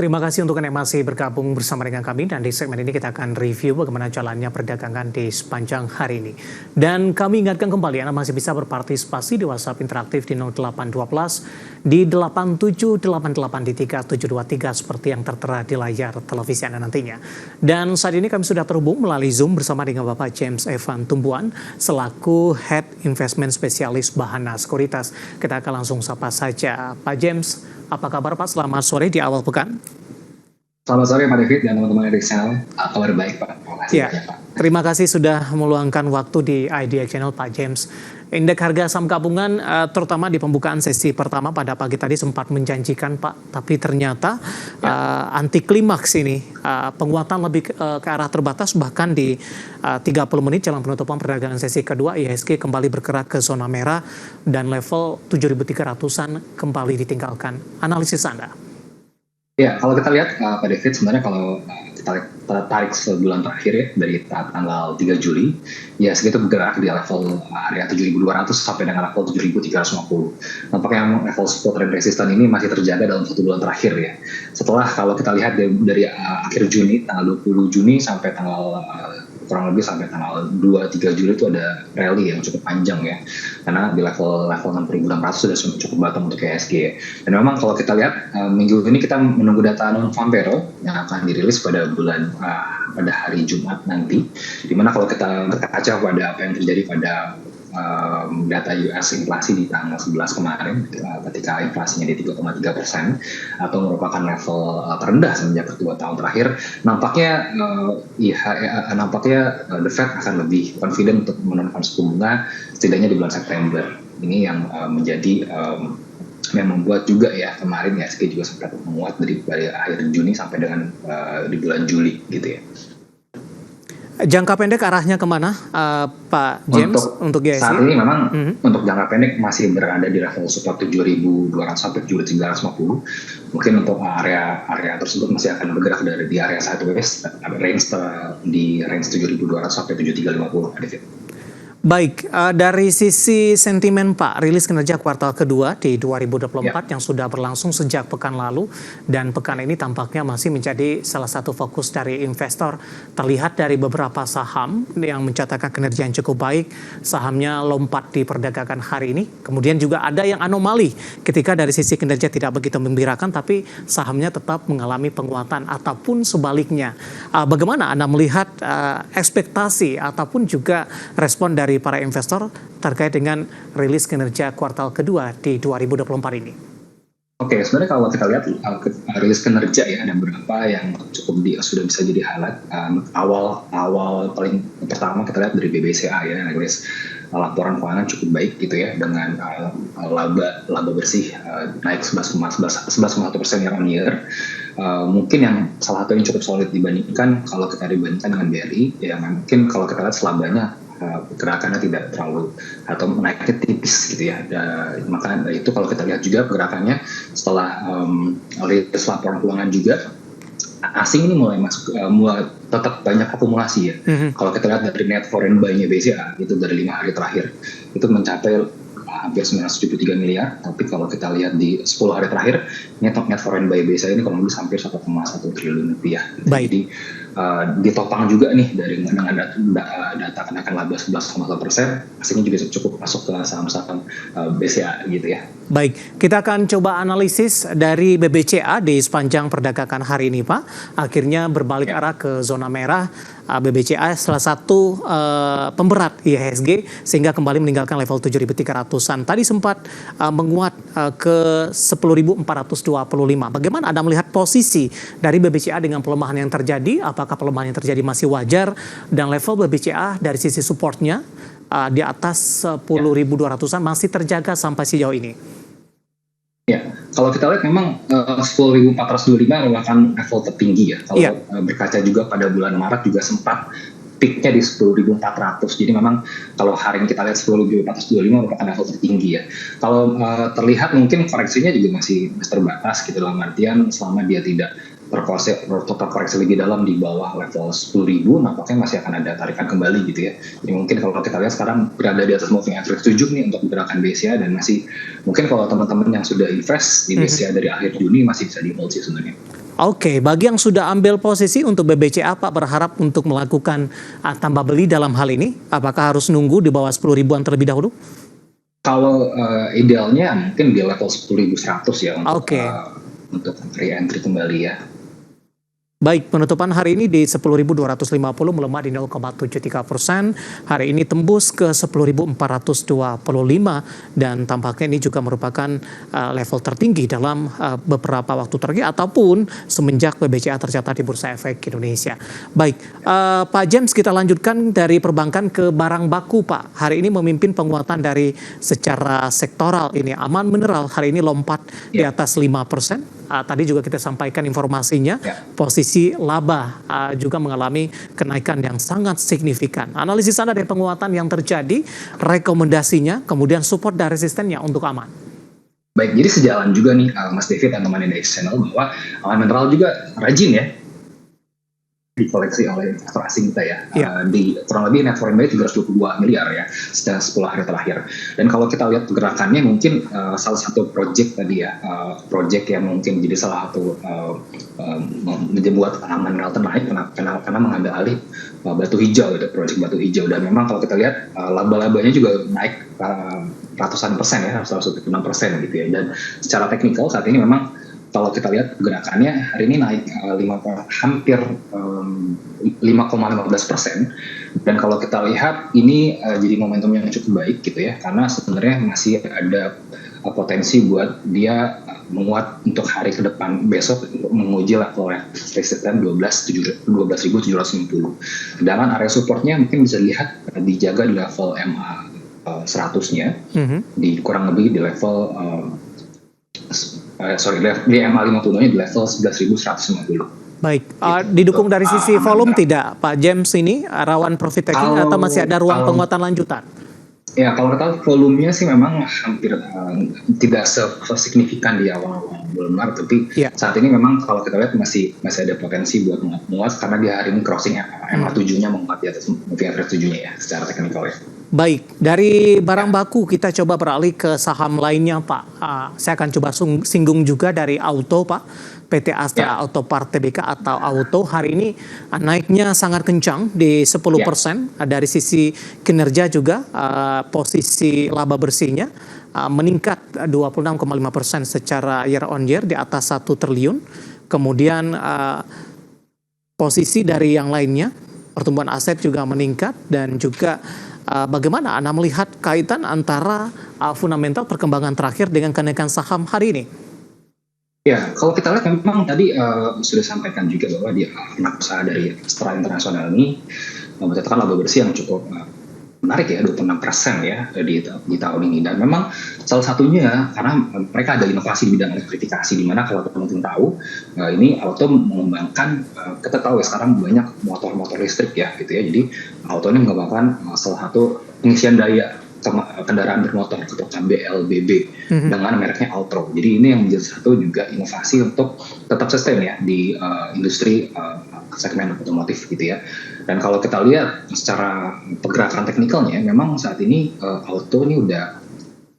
Terima kasih untuk Anda yang masih bergabung bersama dengan kami, dan di segmen ini kita akan review bagaimana jalannya perdagangan di sepanjang hari ini. Dan kami ingatkan kembali, Anda masih bisa berpartisipasi di WhatsApp interaktif di 0812 di 8788 di 3723 seperti yang tertera di layar televisi Anda nantinya. Dan saat ini kami sudah terhubung melalui Zoom bersama dengan Bapak James Evan Tumbuhan selaku Head Investment Spesialis Bahana Sekuritas. Kita akan langsung sapa saja. Pak James, apa kabar Pak? Selamat sore di awal pekan. Selamat sore Pak David dan teman-teman dari channel. Kabar baik Pak. Terima kasih sudah meluangkan waktu di IDX Channel Pak James. Indeks harga saham gabungan terutama di pembukaan sesi pertama pada pagi tadi sempat menjanjikan Pak, tapi ternyata anti klimaks ini, penguatan lebih ke arah terbatas, bahkan di 30 menit jelang penutupan perdagangan sesi kedua IHSG kembali bergerak ke zona merah dan level 7.300-an kembali ditinggalkan. Analisis Anda? Ya, kalau kita lihat Pak David, sebenarnya kalau kita tarik sebulan terakhir ya, dari tanggal 3 Juli, ya segitu bergerak di level area 7.200 sampai dengan level 7.350. Nampaknya level support dan resisten ini masih terjaga dalam 1 bulan terakhir ya. Setelah kalau kita lihat dari akhir Juni, tanggal 20 Juni sampai tanggal kurang lebih sampai tanggal 2-3 Juli itu ada rally yang cukup panjang ya, karena di level 6.600 sudah cukup bottom untuk IHSG ya. Dan memang kalau kita lihat minggu ini kita menunggu data non-farm payroll yang akan dirilis pada pada hari Jumat nanti, dimana kalau kita berkaca pada apa yang terjadi pada data US inflasi di tanggal 11 kemarin ketika inflasinya di 3,3% atau merupakan level terendah semenjak 2 tahun terakhir, nampaknya the Fed akan lebih confident untuk menurunkan suku bunga setidaknya di bulan September. Ini yang menjadi yang membuat juga ya kemarin ya IHSG juga sempat menguat dari akhir Juni sampai dengan di bulan Juli gitu ya. Jangka pendek arahnya kemana, Pak James, untuk IHSG? Saat ini memang untuk jangka pendek masih berada di level support 7.200 sampai 7.350. Mungkin untuk area tersebut masih akan bergerak di area sideways, di range 7.200 sampai 7.350. Baik, dari sisi sentimen Pak, rilis kinerja kuartal kedua di 2024 yang sudah berlangsung sejak pekan lalu, dan pekan ini tampaknya masih menjadi salah satu fokus dari investor. Terlihat dari beberapa saham yang mencatatkan kinerja yang cukup baik, sahamnya lompat di perdagangan hari ini. Kemudian juga ada yang anomali ketika dari sisi kinerja tidak begitu membirakan, tapi sahamnya tetap mengalami penguatan ataupun sebaliknya. Bagaimana Anda melihat ekspektasi ataupun juga respon dari para investor terkait dengan rilis kinerja kuartal kedua di 2024 ini? Oke, sebenarnya kalau kita lihat rilis kinerja ya, ada beberapa yang cukup sudah bisa jadi highlight. Awal paling pertama kita lihat dari BBCA ya, rilis laporan keuangan cukup baik gitu ya, dengan laba bersih naik 11,1% year on year. Mungkin yang salah satu yang cukup solid dibandingkan kalau kita dibandingkan dengan BRI ya, mungkin kalau kita lihat selabanya gerakannya tidak terlalu atau naiknya tipis gitu ya. Maka itu kalau kita lihat juga pergerakannya setelah rilis laporan keuangan juga, asing ini mulai tetap banyak akumulasi ya. Kalau kita lihat dari net foreign buy-nya BCA itu dari 5 hari terakhir itu mencapai hampir 973 miliar, tapi kalau kita lihat di 10 hari terakhir net foreign buy BCA ini kalau lebih hampir 1,1 triliun rupiah. Jadi ditopang juga nih dengan data kenaikan laba 11,1%, aslinya juga cukup masuk ke saham-saham BCA gitu ya. Baik, kita akan coba analisis dari BBCA di sepanjang perdagangan hari ini Pak. Akhirnya berbalik arah ke zona merah. BBCA salah satu pemberat IHSG sehingga kembali meninggalkan level 7.300-an. Tadi sempat menguat ke 10.425. Bagaimana Anda melihat posisi dari BBCA dengan pelemahan yang terjadi? Apakah pelemahan yang terjadi masih wajar, dan level BBCA dari sisi supportnya di atas 10.200-an masih terjaga sampai sejauh ini? Ya, kalau kita lihat memang 10.425 merupakan level tertinggi ya. Kalau berkaca juga pada bulan Maret juga sempat peaknya di 10.400. Jadi memang kalau hari ini kita lihat 10.425 merupakan level tertinggi ya. Kalau terlihat mungkin koreksinya juga masih terbatas gitu, dalam artian selama dia tidak terkoreksi lebih dalam di bawah level 10.000, nampaknya masih akan ada tarikan kembali gitu ya. Jadi mungkin kalau kita lihat sekarang berada di atas moving average 7 nih untuk gerakan BCA, dan masih mungkin kalau teman-teman yang sudah invest di BCA dari akhir Juni masih bisa di hold sih sebenarnya. Oke, bagi yang sudah ambil posisi untuk BBCA, Pak berharap untuk melakukan tambah beli dalam hal ini, apakah harus nunggu di bawah 10 ribuan terlebih dahulu? Kalau idealnya mungkin di level 10.100 ya Oke. Untuk re-entry kembali ya. Baik, penutupan hari ini di 10.250 melemah di 0,73%. Hari ini tembus ke 10.425 dan tampaknya ini juga merupakan level tertinggi dalam beberapa waktu terakhir ataupun semenjak BBCA tercatat di Bursa Efek Indonesia. Baik, Pak James, kita lanjutkan dari perbankan ke barang baku, Pak. Hari ini memimpin penguatan dari secara sektoral ini. Aman Mineral hari ini lompat di atas 5%. Tadi juga kita sampaikan informasinya, posisi laba juga mengalami kenaikan yang sangat signifikan. Analisis Anda dari penguatan yang terjadi, rekomendasinya, kemudian support dan resistennya untuk Aman. Baik, jadi sejalan juga nih Mas David dan teman-teman dari channel bahwa Aman Mineral juga rajin ya dikoleksi oleh investor asing kita ya. Di kurang lebih net foreign buy 322 miliar ya setelah 10 hari terakhir. Dan kalau kita lihat gerakannya mungkin salah satu project tadi ya, project yang mungkin jadi salah satu membuat Aman Mineral naik karena mengambil alih batu hijau, itu project batu hijau. Dan memang kalau kita lihat laba-labanya juga naik ratusan persen ya, 106% gitu ya. Dan secara teknikal saat ini memang kalau kita lihat gerakannya hari ini naik hampir 5,15%, dan kalau kita lihat ini jadi momentum yang cukup baik gitu ya, karena sebenarnya masih ada potensi buat dia menguat untuk hari ke depan besok untuk menguji level resisten 12.750. Sedangkan area supportnya mungkin bisa dilihat dijaga di level MA 100-nya, di kurang lebih di level di MA 50-nya di level 11.150. Baik, didukung dari sisi volume tidak Pak James ini rawan profit taking atau masih ada ruang penguatan lanjutan? Ya, kalau kita volumenya sih memang hampir tidak signifikan di awal-awal bulan Maret, tapi saat ini memang kalau kita lihat masih ada potensi buat menguat karena di hari ini crossing MA 7-nya menguat di atas moving average 7-nya ya secara teknikal ya. Baik, dari barang baku kita coba beralih ke saham lainnya Pak. Saya akan coba singgung juga dari Auto Pak. PT Astra Auto Part Tbk atau Auto hari ini naiknya sangat kencang di 10%. Dari sisi kinerja juga posisi laba bersihnya meningkat 26,5% secara year on year di atas 1 triliun. Kemudian posisi dari yang lainnya pertumbuhan aset juga meningkat dan juga bagaimana Anda melihat kaitan antara fundamental perkembangan terakhir dengan kenaikan saham hari ini? Ya, kalau kita lihat memang tadi sudah sampaikan juga bahwa dia anak usaha dari Astra Internasional ini mencatatkan laba bersih yang cukup menarik ya, 26% ya di tahun ini. Dan memang salah satunya karena mereka ada inovasi di bidang elektrifikasi, di mana kalau teman-teman tahu ini Auto mengembangkan, kita tahu ya sekarang banyak motor-motor listrik ya gitu ya. Jadi Auto ini mengembangkan salah satu pengisian daya kendaraan bermotor atau BLBB dengan mereknya Altro. Jadi ini yang menjadi satu juga inovasi untuk tetap sustain ya di industri segmen otomotif gitu ya. Dan kalau kita lihat secara pergerakan teknikalnya, memang saat ini Auto ini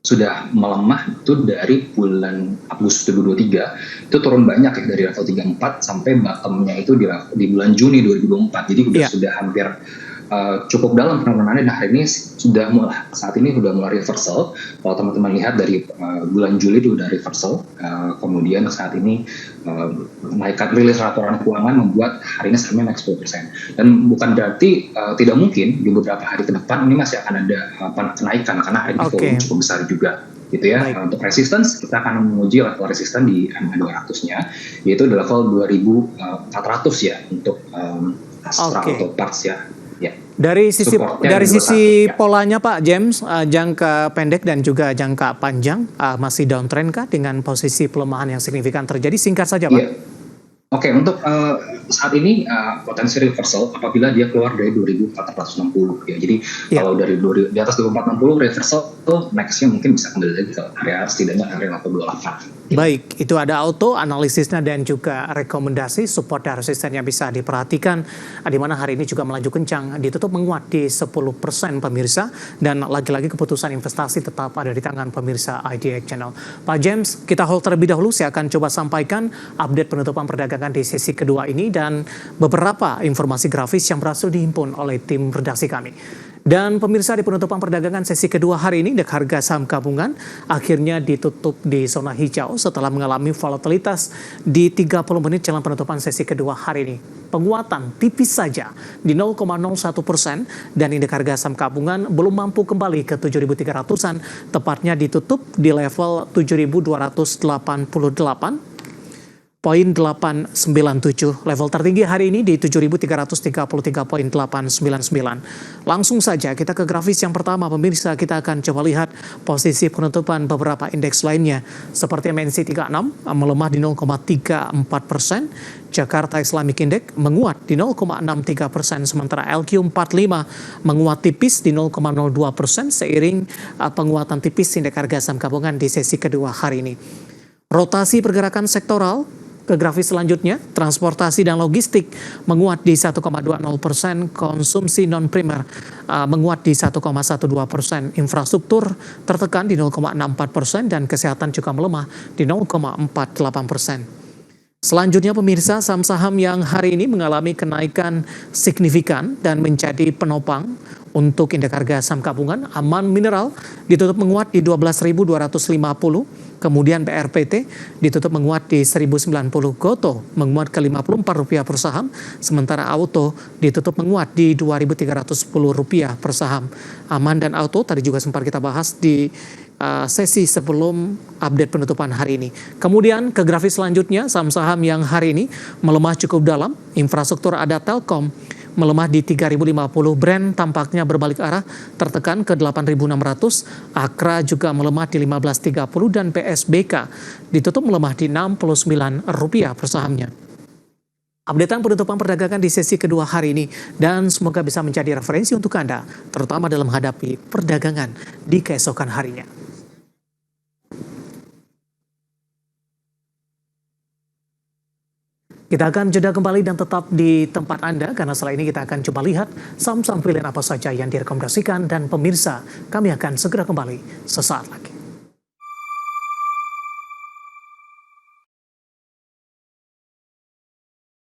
sudah melemah itu dari bulan Agustus 2023 itu turun banyak ya, dari level 34 sampai bottomnya itu di bulan Juni 2024. Jadi sudah hampir cukup dalam penurunannya. Nah, hari ini saat ini sudah mulai reversal. Kalau teman-teman lihat dari bulan Juli itu sudah reversal, kemudian saat ini naikkan rilis laporan keuangan membuat hari ini sahamnya naik 10%. Dan bukan berarti tidak mungkin di beberapa hari ke depan ini masih akan ada kenaikan karena hari ini volume cukup besar juga gitu ya. Untuk resistance kita akan menguji level resisten di MA 200-nya yaitu di level 2.400 ya untuk Astra Auto Parts ya. Dari sisi polanya Pak James, jangka pendek dan juga jangka panjang masih downtrend kah dengan posisi pelemahan yang signifikan terjadi? Singkat saja Pak. Oke, untuk saat ini potensi reversal apabila dia keluar dari 2.460 ya. Jadi kalau dari di atas 2.460 reversal tuh nextnya mungkin bisa kembali lagi ke area setidaknya area level 28. Baik, itu ada Auto analisisnya dan juga rekomendasi support dan resistennya bisa diperhatikan, di mana hari ini juga melaju kencang, ditutup menguat di 10% pemirsa, dan lagi-lagi keputusan investasi tetap ada di tangan pemirsa IDX Channel. Pak James, kita hold terlebih dahulu, saya akan coba sampaikan update penutupan perdagangan perdagangan di sesi kedua ini dan beberapa informasi grafis yang berhasil dihimpun oleh tim redaksi kami. Dan pemirsa, di penutupan perdagangan sesi kedua hari ini, indeks harga saham gabungan akhirnya ditutup di zona hijau setelah mengalami volatilitas di 30 menit jelang penutupan sesi kedua hari ini. Penguatan tipis saja di 0,01% dan indeks harga saham gabungan belum mampu kembali ke 7.300-an, tepatnya ditutup di level 7.288. Poin 897. Level tertinggi hari ini di 7.333.899. Langsung saja kita ke grafis yang pertama, pemirsa. Kita akan coba lihat posisi penutupan beberapa indeks lainnya. Seperti MNC 36 melemah di 0,34%. Jakarta Islamic Index menguat di 0,63%. Sementara LQ45 menguat tipis di 0,02% seiring penguatan tipis indeks harga saham gabungan di sesi kedua hari ini. Rotasi pergerakan sektoral ke grafis selanjutnya, transportasi dan logistik menguat di 1,20%, konsumsi non-primer menguat di 1,12%, infrastruktur tertekan di 0,64% dan kesehatan juga melemah di 0,48%. Selanjutnya pemirsa, saham-saham yang hari ini mengalami kenaikan signifikan dan menjadi penopang untuk indeks harga saham gabungan. Aman Mineral ditutup menguat di 12.250. Kemudian BRPT ditutup menguat di 1.090, Goto menguat ke Rp54 per saham, sementara Auto ditutup menguat di Rp2.310 per saham. Aman dan Auto tadi juga sempat kita bahas di sesi sebelum update penutupan hari ini. Kemudian ke grafis selanjutnya, saham-saham yang hari ini melemah cukup dalam. Infrastruktur ada Telkom melemah di 3.050, Brand tampaknya berbalik arah tertekan ke 8.600, Akra juga melemah di 15.30 dan PSBK ditutup melemah di Rp69 per sahamnya. Updatean penutupan perdagangan di sesi kedua hari ini dan semoga bisa menjadi referensi untuk Anda, terutama dalam menghadapi perdagangan di keesokan harinya. Kita akan jeda kembali dan tetap di tempat Anda, karena setelah ini kita akan coba lihat saham-saham pilihan apa saja yang direkomendasikan, dan pemirsa, kami akan segera kembali sesaat lagi.